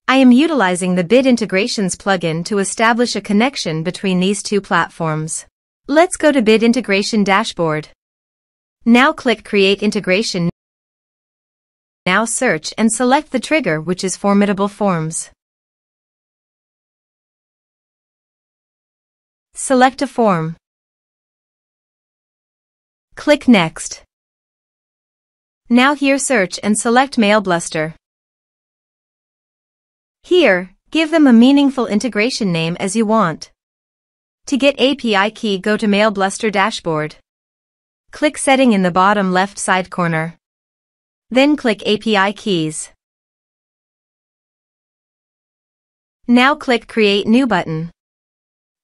I am utilizing the Bid Integrations plugin to establish a connection between these two platforms. Let's go to Bid Integration Dashboard. Now click Create Integration. Now search and select the trigger, which is Formidable Forms. Select a form. Click Next. Now here search and select MailBluster. Here, give them a meaningful integration name as you want. To get API key, go to MailBluster Dashboard. Click Setting in the bottom left side corner. Then click API Keys. Now click Create New button.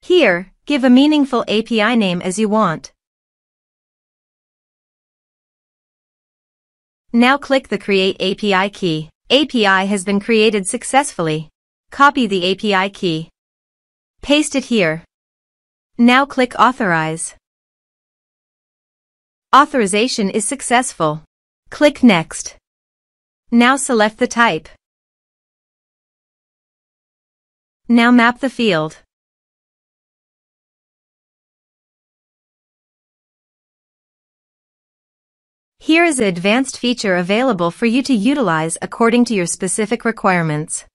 Here, give a meaningful API name as you want. Now click the Create API key. API has been created successfully. Copy the API key. Paste it here. Now click Authorize. Authorization is successful. Click Next. Now select the type. Now map the field. Here is an advanced feature available for you to utilize according to your specific requirements.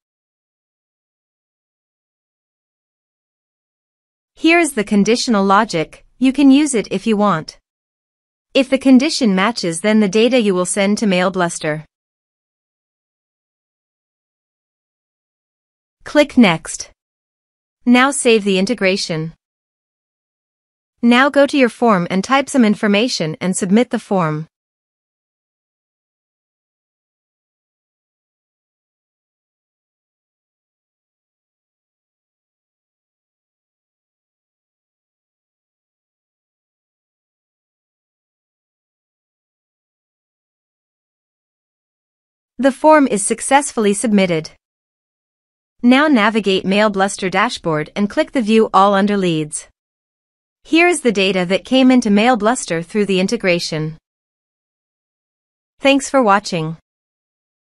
Here is the conditional logic. You can use it if you want. If the condition matches, then the data you will send to MailBluster. Click Next. Now save the integration. Now go to your form and type some information and submit the form. The form is successfully submitted. Now navigate MailBluster Dashboard and click the View All under Leads. Here is the data that came into MailBluster through the integration. Thanks for watching.